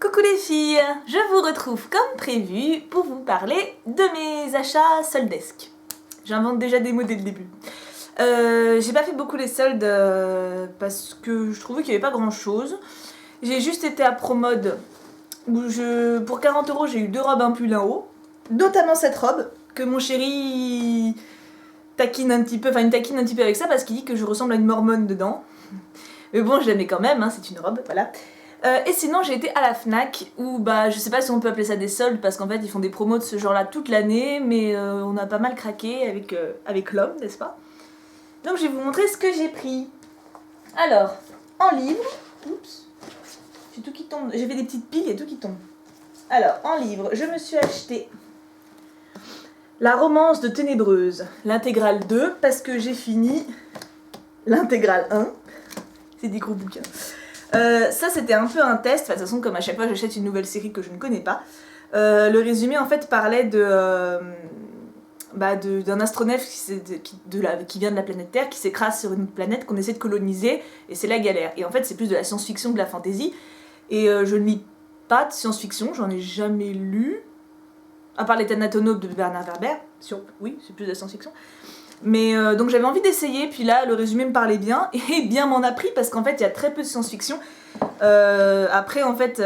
Coucou les filles, je vous retrouve comme prévu pour vous parler de mes achats soldesques. J'invente déjà des mots dès le début. J'ai pas fait beaucoup les soldes parce que je trouvais qu'il n'y avait pas grand chose. J'ai juste été à Promode où pour 40 € j'ai eu 2 robes, un pull, un haut. Notamment cette robe que mon chéri taquine un petit peu, enfin il me taquine un petit peu avec ça parce qu'il dit que je ressemble à une mormone dedans. Mais bon, je l'aimais quand même, hein, c'est une robe, voilà. Et sinon j'ai été à la Fnac où je sais pas si on peut appeler ça des soldes parce qu'en fait ils font des promos de ce genre là toute l'année, mais on a pas mal craqué avec l'homme, n'est-ce pas? Donc je vais vous montrer ce que j'ai pris. Alors, en livre, oups, j'ai tout qui tombe, j'ai fait des petites piles et tout qui tombe. Alors, en livre, je me suis acheté La Romance de Ténébreuse, l'intégrale 2, parce que j'ai fini l'intégrale 1. C'est des gros bouquins. Ça c'était un peu un test, de toute façon comme à chaque fois j'achète une nouvelle série que je ne connais pas. Le résumé en fait parlait d'un astronef qui vient de la planète Terre, qui s'écrase sur une planète qu'on essaie de coloniser, et c'est la galère. Et en fait c'est plus de la science-fiction que de la fantasy, et je ne lis pas de science-fiction, j'en ai jamais lu, à part les Thanatonautes de Bernard Werber, oui c'est plus de la science-fiction. Mais donc j'avais envie d'essayer, puis là le résumé me parlait bien, et bien m'en a pris parce qu'en fait il y a très peu de science-fiction. Après en fait,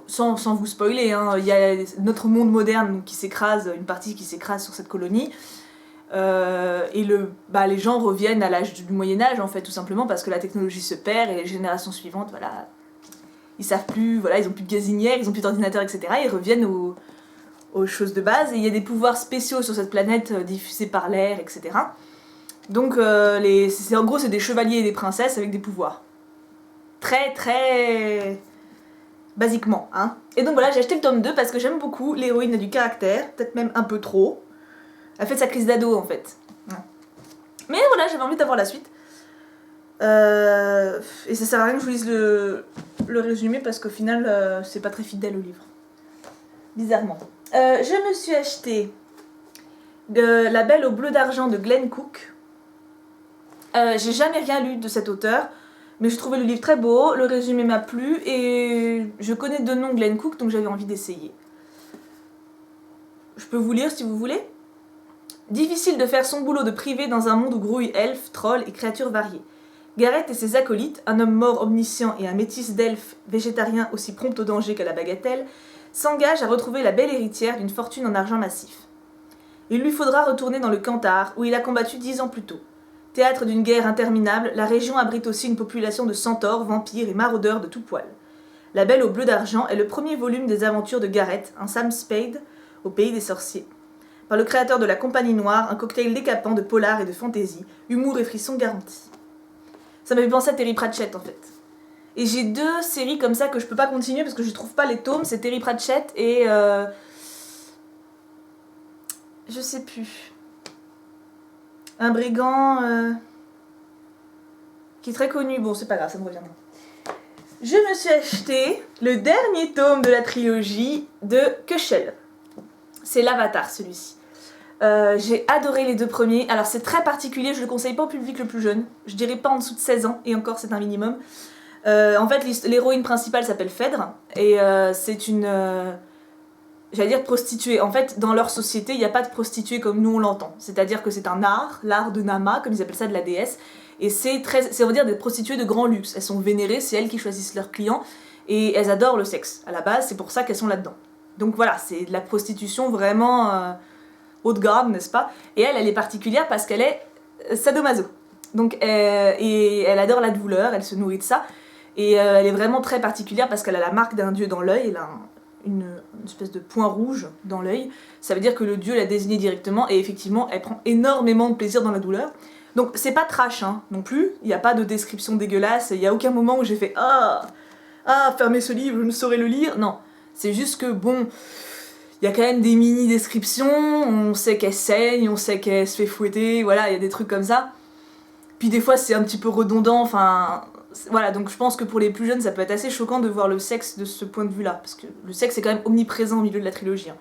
sans vous spoiler, hein, il y a notre monde moderne donc, qui s'écrase, une partie qui s'écrase sur cette colonie. Et les gens reviennent à l'âge du Moyen-Âge en fait, tout simplement parce que la technologie se perd et les générations suivantes, voilà, ils savent plus, voilà, ils ont plus de gazinières, ils ont plus d'ordinateurs, etc. Ils reviennent aux choses de base, et il y a des pouvoirs spéciaux sur cette planète diffusés par l'air, etc. Donc en gros c'est des chevaliers et des princesses avec des pouvoirs. Très très basiquement, hein. Et donc voilà, j'ai acheté le tome 2 parce que j'aime beaucoup, l'héroïne a du caractère, peut-être même un peu trop. Elle fait sa crise d'ado en fait. Mais voilà, j'avais envie d'avoir la suite. Et ça sert à rien que je vous lise le résumé parce qu'au final c'est pas très fidèle au livre. Bizarrement. Je me suis acheté La Belle au bleu d'argent de Glenn Cook. J'ai jamais rien lu de cet auteur, mais je trouvais le livre très beau, le résumé m'a plu, et je connais de nom Glenn Cook, donc j'avais envie d'essayer. Je peux vous lire si vous voulez. Difficile de faire son boulot de privé dans un monde où grouillent elfes, trolls et créatures variées. Gareth et ses acolytes, un homme mort omniscient et un métis d'elfes végétarien aussi prompt au danger qu'à la bagatelle, s'engage à retrouver la belle héritière d'une fortune en argent massif. Il lui faudra retourner dans le Cantar, où il a combattu 10 ans plus tôt. Théâtre d'une guerre interminable, la région abrite aussi une population de centaures, vampires et maraudeurs de tout poil. La Belle au bleu d'argent est le premier volume des aventures de Gareth, un Sam Spade, au pays des sorciers. Par le créateur de la Compagnie Noire, un cocktail décapant de polar et de fantaisie, humour et frissons garantis. Ça m'avait pensé à Terry Pratchett en fait. Et j'ai 2 séries comme ça que je peux pas continuer parce que je trouve pas les tomes, c'est Terry Pratchett et je sais plus. Un brigand qui est très connu, bon c'est pas grave, ça me reviendra. Je me suis acheté le dernier tome de la trilogie de Kushel. C'est l'Avatar celui-ci. J'ai adoré les 2 premiers, alors c'est très particulier, je le conseille pas au public le plus jeune, je dirais pas en dessous de 16 ans, et encore c'est un minimum. En fait l'héroïne principale s'appelle Phèdre, et c'est une... j'allais dire prostituée. En fait, dans leur société, il n'y a pas de prostituée comme nous on l'entend. C'est-à-dire que c'est un art, l'art de Nama, comme ils appellent ça, de la déesse. Et c'est on va dire, des prostituées de grand luxe. Elles sont vénérées, c'est elles qui choisissent leurs clients. Et elles adorent le sexe. À la base, c'est pour ça qu'elles sont là-dedans. Donc voilà, c'est de la prostitution vraiment haut de gamme, n'est-ce pas? Et elle est particulière parce qu'elle est sadomaso. Donc, et elle adore la douleur, elle se nourrit de ça. Et elle est vraiment très particulière parce qu'elle a la marque d'un dieu dans l'œil. Elle a une espèce de point rouge dans l'œil, ça veut dire que le dieu l'a désigné directement, et effectivement elle prend énormément de plaisir dans la douleur. Donc c'est pas trash hein, non plus, il n'y a pas de description dégueulasse, il n'y a aucun moment où j'ai fait fermez ce livre, je ne saurais le lire, non. C'est juste que bon, il y a quand même des mini descriptions, on sait qu'elle saigne, on sait qu'elle se fait fouetter, voilà, il y a des trucs comme ça. Puis des fois c'est un petit peu redondant, enfin... Voilà, donc je pense que pour les plus jeunes, ça peut être assez choquant de voir le sexe de ce point de vue-là, parce que le sexe est quand même omniprésent au milieu de la trilogie. Hein.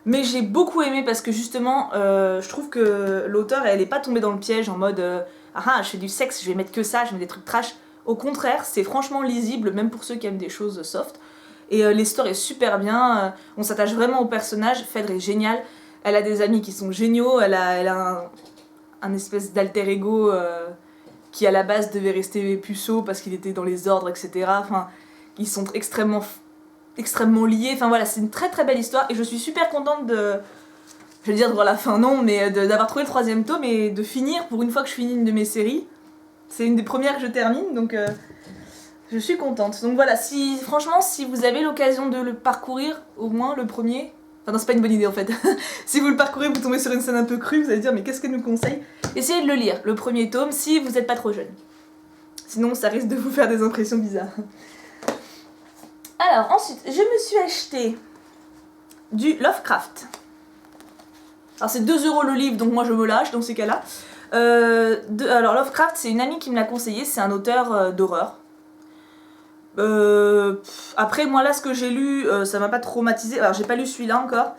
Mais j'ai beaucoup aimé parce que justement, je trouve que l'auteur, elle est pas tombée dans le piège en mode je fais du sexe, je vais mettre que ça, je mets des trucs trash. Au contraire, c'est franchement lisible, même pour ceux qui aiment des choses soft. Et l'histoire est super bien, on s'attache vraiment au personnage, Phèdre est géniale, elle a des amis qui sont géniaux, elle a un espèce d'alter ego qui à la base devait rester puceau parce qu'il était dans les ordres, etc. Enfin, ils sont extrêmement liés, enfin voilà, c'est une très très belle histoire et je suis super contente je vais dire de voir la fin non, mais d'avoir trouvé le 3e tome et de finir, pour une fois que je finis une de mes séries. C'est une des premières que je termine, donc je suis contente. Donc voilà, franchement, si vous avez l'occasion de le parcourir, au moins le premier... Enfin non, c'est pas une bonne idée en fait. Si vous le parcourez, vous tombez sur une scène un peu crue, vous allez dire mais qu'est-ce qu'elle nous conseille? Essayez de le lire, le premier tome, si vous n'êtes pas trop jeune. Sinon, ça risque de vous faire des impressions bizarres. Alors, ensuite, je me suis acheté du Lovecraft. Alors c'est 2 € le livre, donc moi je me lâche dans ces cas-là. Alors Lovecraft, c'est une amie qui me l'a conseillé, c'est un auteur d'horreur. Après, moi là, ce que j'ai lu, ça m'a pas traumatisé. Alors j'ai pas lu celui-là encore.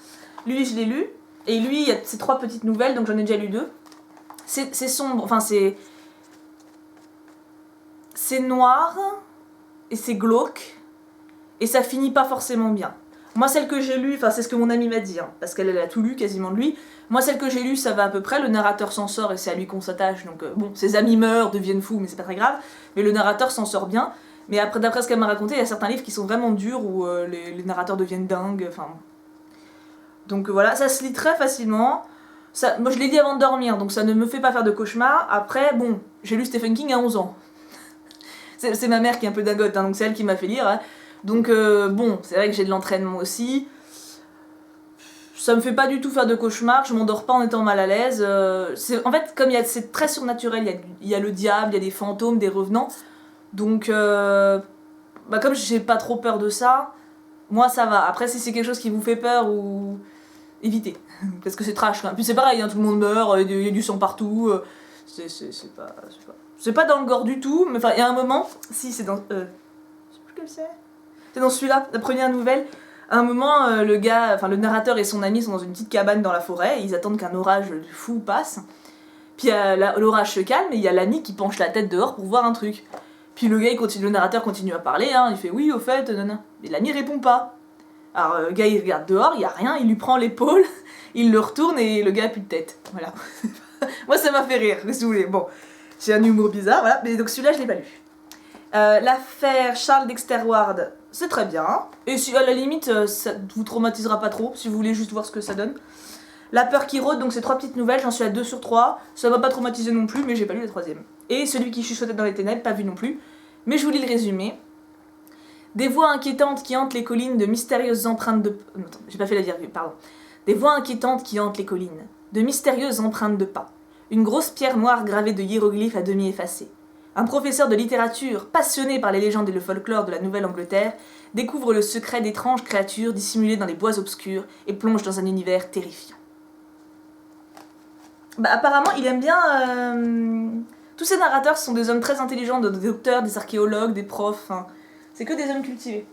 Lui, je l'ai lu. Et lui, il y a ces 3 petites nouvelles, donc j'en ai déjà lu 2. C'est sombre, enfin c'est noir, et c'est glauque, et ça finit pas forcément bien. Moi, celle que j'ai lue, enfin c'est ce que mon amie m'a dit, hein, parce qu'elle a tout lu quasiment de lui. Moi, celle que j'ai lue, ça va à peu près, le narrateur s'en sort et c'est à lui qu'on s'attache, donc bon, ses amis meurent, deviennent fous, mais c'est pas très grave, mais le narrateur s'en sort bien. Mais après, d'après ce qu'elle m'a raconté, il y a certains livres qui sont vraiment durs, où les narrateurs deviennent dingues, enfin... Donc voilà, ça se lit très facilement. Moi, je l'ai dit avant de dormir, donc ça ne me fait pas faire de cauchemars. Après, bon, j'ai lu Stephen King à 11 ans. C'est ma mère qui est un peu dingote, hein, donc c'est elle qui m'a fait lire, hein. Donc bon, c'est vrai que j'ai de l'entraînement aussi. Ça me fait pas du tout faire de cauchemars, je m'endors pas en étant mal à l'aise. En fait, comme c'est très surnaturel, il y a le diable, il y a des fantômes, des revenants. Donc, comme j'ai pas trop peur de ça, moi ça va. Après, si c'est quelque chose qui vous fait peur ou... évitez. Parce que c'est trash quand même. Puis c'est pareil, hein, tout le monde meurt, il y a du sang partout. C'est pas dans le gore du tout, mais enfin, il y a un moment... Si, c'est dans... je sais plus quel c'est. C'est dans celui-là, la première nouvelle. À un moment, le narrateur et son ami sont dans une petite cabane dans la forêt, et ils attendent qu'un orage fou passe. Puis l'orage se calme, et il y a l'ami qui penche la tête dehors pour voir un truc. Puis le narrateur continue à parler, hein, il fait oui, au fait, nanana. Mais l'ami répond pas. Alors le gars il regarde dehors, il y a rien, il lui prend l'épaule, il le retourne et le gars a plus de tête. Voilà. Moi ça m'a fait rire, si vous voulez. Bon, j'ai un humour bizarre, voilà, mais donc celui-là je l'ai pas lu. L'affaire Charles Dexter Ward, c'est très bien. Et si à la limite, ça vous traumatisera pas trop, si vous voulez juste voir ce que ça donne. La peur qui rôde, donc c'est 3 petites nouvelles, j'en suis à 2 sur 3. Ça m'a pas traumatisé non plus, mais j'ai pas lu la 3e. Et celui qui chuchotait dans les ténèbres, pas vu non plus. Mais je vous lis le résumé. Des voix inquiétantes qui hantent les collines, de mystérieuses empreintes de... Non, attends, j'ai pas fait la virgule, pardon. Des voix inquiétantes qui hantent les collines, de mystérieuses empreintes de pas. Une grosse pierre noire gravée de hiéroglyphes à demi effacés. Un professeur de littérature, passionné par les légendes et le folklore de la Nouvelle-Angleterre, découvre le secret d'étranges créatures dissimulées dans les bois obscurs et plonge dans un univers terrifiant. Apparemment, il aime bien... Tous ces narrateurs sont des hommes très intelligents, des docteurs, des archéologues, des profs, hein. C'est que des hommes cultivés.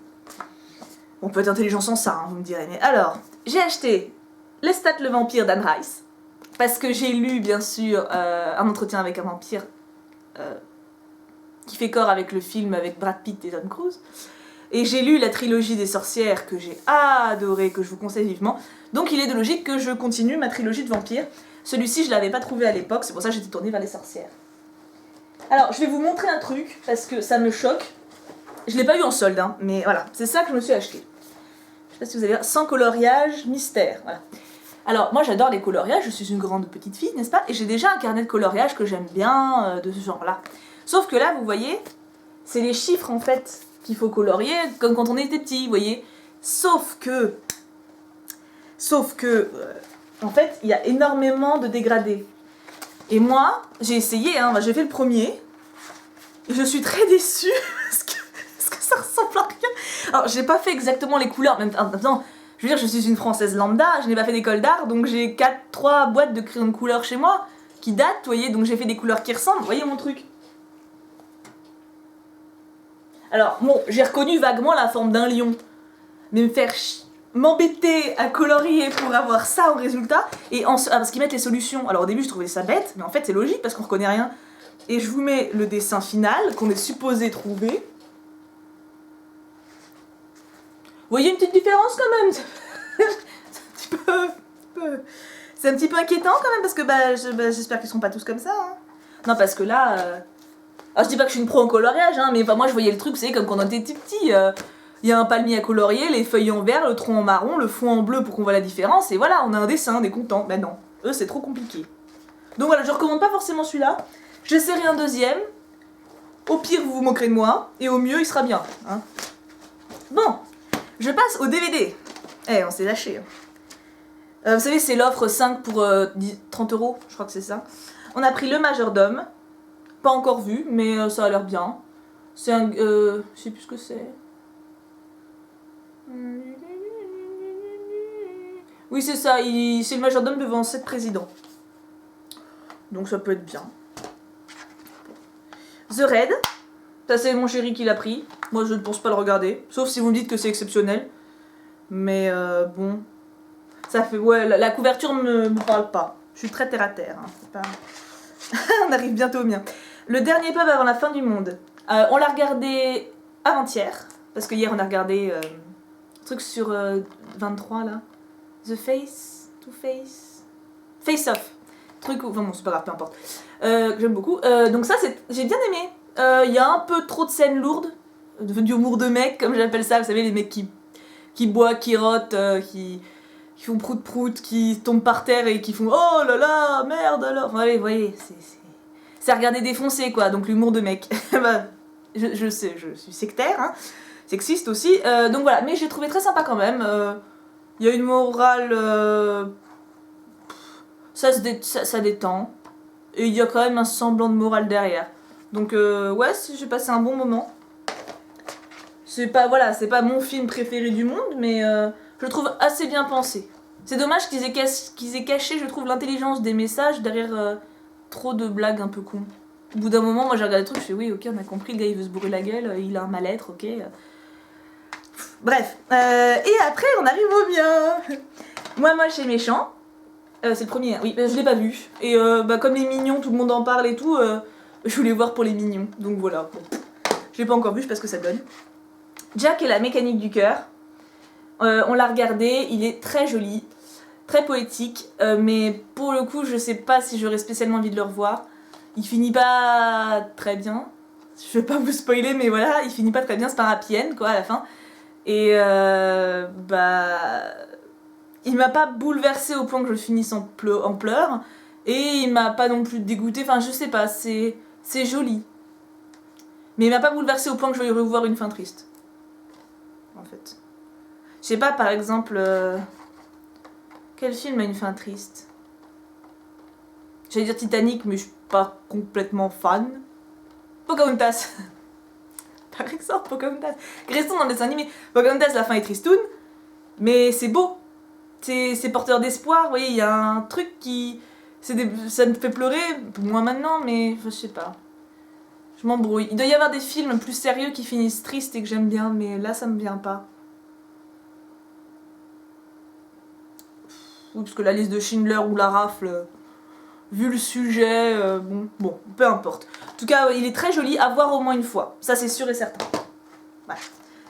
On peut être intelligent sans ça, hein, vous me direz. Mais alors, j'ai acheté Lestat le vampire d'Anne Rice, parce que j'ai lu, bien sûr, Un entretien avec un vampire, qui fait corps avec le film avec Brad Pitt et Tom Cruise. Et j'ai lu la trilogie des sorcières, que j'ai adoré, que je vous conseille vivement. Donc il est de logique que je continue ma trilogie de vampires. Celui-ci, je l'avais pas trouvé à l'époque, c'est pour ça que j'étais tournée vers les sorcières. Alors, je vais vous montrer un truc, parce que ça me choque. Je l'ai pas eu en solde, hein, mais voilà, c'est ça que je me suis acheté. Je sais pas si vous allez voir, sans coloriage, mystère, voilà. Alors, moi j'adore les coloriages, je suis une grande petite fille, n'est-ce pas? Et j'ai déjà un carnet de coloriage que j'aime bien, de ce genre-là. Sauf que là, vous voyez, c'est les chiffres en fait qu'il faut colorier, comme quand on était petit, vous voyez. Sauf que, en fait, il y a énormément de dégradés. Et moi, j'ai essayé, hein, j'ai fait le premier, et je suis très déçue, parce que ça ressemble à rien. Alors, j'ai pas fait exactement les couleurs, même temps, je veux dire, je suis une Française lambda, je n'ai pas fait d'école d'art, donc j'ai 3 boîtes de crayons de couleur chez moi, qui datent, vous voyez, donc j'ai fait des couleurs qui ressemblent, vous voyez mon truc. Alors, bon, j'ai reconnu vaguement la forme d'un lion, mais m'embêter à colorier pour avoir ça au résultat, et parce qu'ils mettent les solutions. Alors au début je trouvais ça bête, mais en fait c'est logique parce qu'on reconnaît rien. Et je vous mets le dessin final qu'on est supposé trouver. voyez une petite différence quand même. C'est un petit peu... C'est un petit peu inquiétant quand même, parce que j'espère qu'ils seront pas tous comme ça. Hein. Non, parce que là... Alors, je dis pas que je suis une pro en coloriage, hein, mais moi je voyais le truc, vous savez, comme quand on était petit. Il y a un palmier à colorier, les feuilles en vert, le tronc en marron, le fond en bleu pour qu'on voit la différence, et voilà, on a un dessin, on est content. Ben non, eux c'est trop compliqué. Donc voilà, je recommande pas forcément celui-là. J'essaierai un deuxième. Au pire, vous vous moquerez de moi, et au mieux, il sera bien. Hein. Bon, je passe au DVD. On s'est lâché. Vous savez, c'est l'offre 5 pour 30 €, je crois que c'est ça. On a pris Le Majordome. Pas encore vu, mais ça a l'air bien. C'est un... je sais plus ce que c'est. Oui, c'est ça, c'est le majordome devant 7 présidents. Donc ça peut être bien. The Raid. Ça, c'est mon chéri qui l'a pris. Moi, je ne pense pas le regarder. Sauf si vous me dites que c'est exceptionnel. Mais bon... Ça fait... Ouais, la couverture me parle pas. Je suis très terre à terre. Hein. C'est pas... On arrive bientôt au mien. Le dernier pub avant la fin du monde. On l'a regardé avant-hier. Parce que hier, on a regardé... un truc sur 23, là. The Face... Two Face... Face Off. Truc... Enfin bon, c'est pas grave, peu importe. J'aime beaucoup. Donc ça, j'ai bien aimé. Il y a un peu trop de scènes lourdes. Du humour de mec, comme j'appelle ça. Vous savez, les mecs qui boivent, qui rotent, qui font prout-prout, qui tombent par terre et qui font oh là là, merde alors. Enfin, allez, vous voyez, c'est à regarder défoncer, quoi. Donc l'humour de mec. Bah, je sais, je suis sectaire, hein. Sexiste aussi. Donc voilà, mais j'ai trouvé très sympa quand même. Il y a une morale... ça détend. Et il y a quand même un semblant de morale derrière. Donc ouais, j'ai passé un bon moment. C'est pas mon film préféré du monde, mais je le trouve assez bien pensé. C'est dommage qu'ils aient caché, je trouve, l'intelligence des messages derrière trop de blagues un peu cons. Au bout d'un moment, moi j'ai regardé le truc, je fais oui, ok, on a compris, le gars il veut se bourrer la gueule, il a un mal-être, ok. Bref. Et après, on arrive au mien. Moi, chez Méchant. C'est le premier, oui, je l'ai pas vu. Et comme les mignons, tout le monde en parle et tout, je voulais voir pour les mignons. Donc voilà. Bon. Je l'ai pas encore vu, je sais pas ce que ça donne. Jack et la mécanique du cœur. On l'a regardé, il est très joli, très poétique, mais pour le coup, je sais pas si j'aurais spécialement envie de le revoir. Il finit pas très bien. Je vais pas vous spoiler, mais voilà, il finit pas très bien, c'est pas un happy end, quoi, à la fin. Et il m'a pas bouleversée au point que je finisse en pleurs, et il m'a pas non plus dégoûtée, enfin je sais pas, c'est joli. Mais il m'a pas bouleversée au point que je vais revoir une fin triste. En fait. Je sais pas, par exemple, quel film a une fin triste? J'allais dire Titanic, mais je suis pas complètement fan. Pocahontas. Par exemple, Pocahontas. Restons dans le dessin animé. Pocahontas, la fin est tristoune, mais c'est beau. C'est porteur d'espoir, vous voyez, il y a un truc qui... ça me fait pleurer, moins maintenant, mais je sais pas. Je m'embrouille. Il doit y avoir des films plus sérieux qui finissent tristes et que j'aime bien, mais là ça me vient pas. Oui, parce que la liste de Schindler ou la rafle, vu le sujet, bon, peu importe. En tout cas, il est très joli, à voir au moins une fois. Ça c'est sûr et certain. Voilà.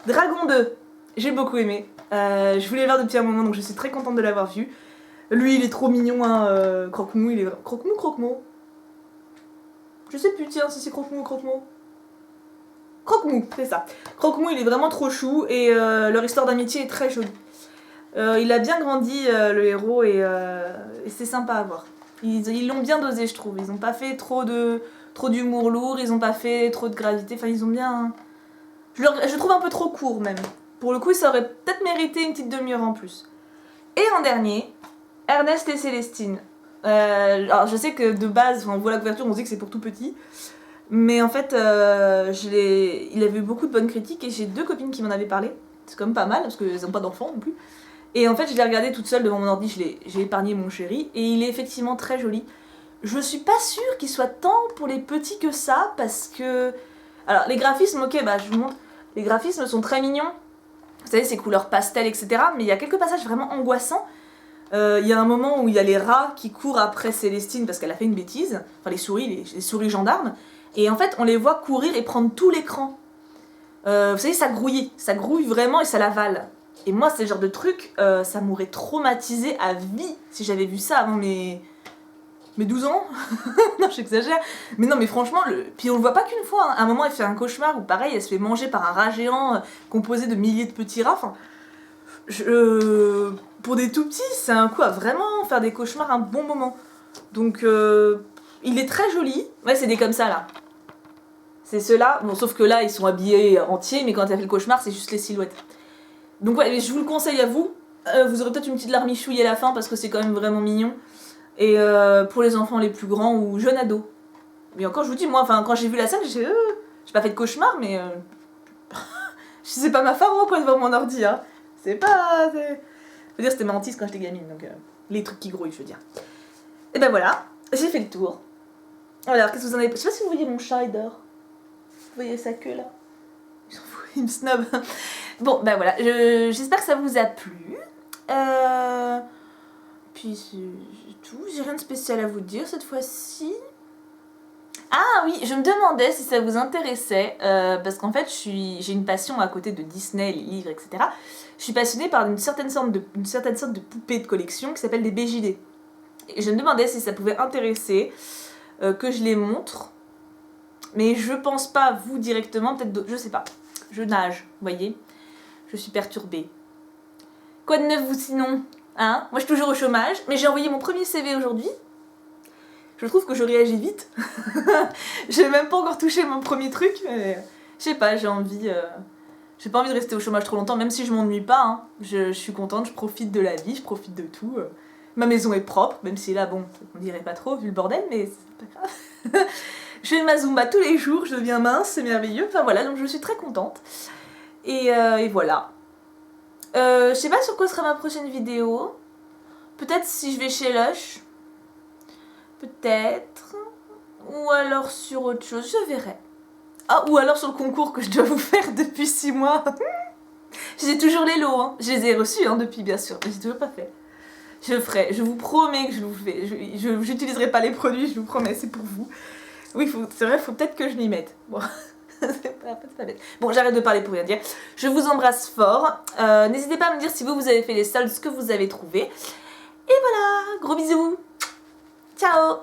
Dragon 2, j'ai beaucoup aimé. Je voulais le voir depuis un moment, donc je suis très contente de l'avoir vu. Lui, il est trop mignon, hein, Croque-Mou, il est... Croque-Mou, Croque-Mou. Je sais plus, tiens, si c'est Croque-Mou ou Croque-Mou. Croque-Mou, c'est ça. Croque-Mou, il est vraiment trop chou, et leur histoire d'amitié est très jolie. Il a bien grandi, le héros, et c'est sympa à voir. Ils l'ont bien dosé, je trouve. Ils ont pas fait trop d'humour lourd, ils ont pas fait trop de gravité, enfin, ils ont bien... Je trouve un peu trop court, même. Pour le coup, ça aurait peut-être mérité une petite demi-heure en plus. Et en dernier, Ernest et Célestine. Alors je sais que de base, on voit la couverture, on se dit que c'est pour tout petit. Mais en fait, il avait eu beaucoup de bonnes critiques et j'ai 2 copines qui m'en avaient parlé. C'est quand même pas mal parce qu'elles n'ont pas d'enfants non plus. Et en fait, je l'ai regardé toute seule devant mon ordi, j'ai épargné mon chéri. Et il est effectivement très joli. Je suis pas sûre qu'il soit tant pour les petits que ça parce que... Alors les graphismes, ok, je vous montre. Les graphismes sont très mignons. Vous savez, ces couleurs pastel, etc. Mais il y a quelques passages vraiment angoissants. Il y a un moment où il y a les rats qui courent après Célestine parce qu'elle a fait une bêtise. Enfin, les souris, les souris gendarmes. Et en fait, on les voit courir et prendre tout l'écran. Vous savez, ça grouille vraiment et ça l'avale. Et moi, c'est le genre de truc, ça m'aurait traumatisé à vie si j'avais vu ça avant mes 12 ans. Non, j'exagère. Mais non, mais franchement, puis on le voit pas qu'une fois. Hein. À un moment, elle fait un cauchemar où pareil, elle se fait manger par un rat géant composé de milliers de petits rats. Enfin, pour des tout petits, c'est un coup à vraiment faire des cauchemars un bon moment. Donc, il est très joli. Ouais, c'est des comme ça là. C'est ceux-là. Bon, sauf que là, ils sont habillés entiers, mais quand elle fait le cauchemar, c'est juste les silhouettes. Donc, ouais, je vous le conseille à vous. Vous aurez peut-être une petite larmichouille à la fin parce que c'est quand même vraiment mignon. Et pour les enfants les plus grands ou jeunes ados. Mais encore, je vous dis, moi, quand j'ai vu la scène, j'ai pas fait de cauchemar, mais c'est pas ma pharo quoi devant mon ordi, hein. C'est pas. Je veux dire, c'était ma hantise quand j'étais gamine, donc les trucs qui grouillent, je veux dire. Et ben voilà, j'ai fait le tour. Alors, qu'est-ce que vous en avez. Je sais pas si vous voyez mon chat, il dort. Vous voyez sa queue là? Il s'en fout, il me snob. Bon, ben voilà, j'espère que ça vous a plu. Puis c'est tout, j'ai rien de spécial à vous dire cette fois-ci. Ah oui, je me demandais si ça vous intéressait, parce qu'en fait j'ai une passion à côté de Disney, les livres, etc. Je suis passionnée par une certaine sorte de poupées de collection qui s'appelle des BJD. Et je me demandais si ça pouvait intéresser que je les montre. Mais je pense pas vous directement, peut-être je sais pas. Je nage, vous voyez. Je suis perturbée. Quoi de neuf vous sinon? Hein? Moi je suis toujours au chômage, mais j'ai envoyé mon premier CV aujourd'hui. Je trouve que je réagis vite. J'ai même pas encore touché mon premier truc, mais je sais pas, j'ai envie. J'ai pas envie de rester au chômage trop longtemps, même si je m'ennuie pas. Hein. Je suis contente, je profite de la vie, je profite de tout. Ma maison est propre, même si là, bon, on dirait pas trop vu le bordel, mais c'est pas grave. Je fais ma Zumba tous les jours, je deviens mince, c'est merveilleux. Enfin voilà, donc je suis très contente. Et voilà. Je sais pas sur quoi sera ma prochaine vidéo. Peut-être si je vais chez Lush. Peut-être. Ou alors sur autre chose, je verrai. Ah, ou alors sur le concours que je dois vous faire depuis 6 mois. J'ai toujours les lots, hein. Je les ai reçus hein, depuis, bien sûr, mais j'ai toujours pas fait. Je ferai, je vous promets que je vous fais. J'utiliserai pas les produits, je vous promets, c'est pour vous. Oui, c'est vrai, faut peut-être que je m'y mette. Bon, c'est pas bête. Bon, j'arrête de parler pour rien dire. Je vous embrasse fort. N'hésitez pas à me dire si vous avez fait les soldes, ce que vous avez trouvé. Et voilà, gros bisous. Ciao.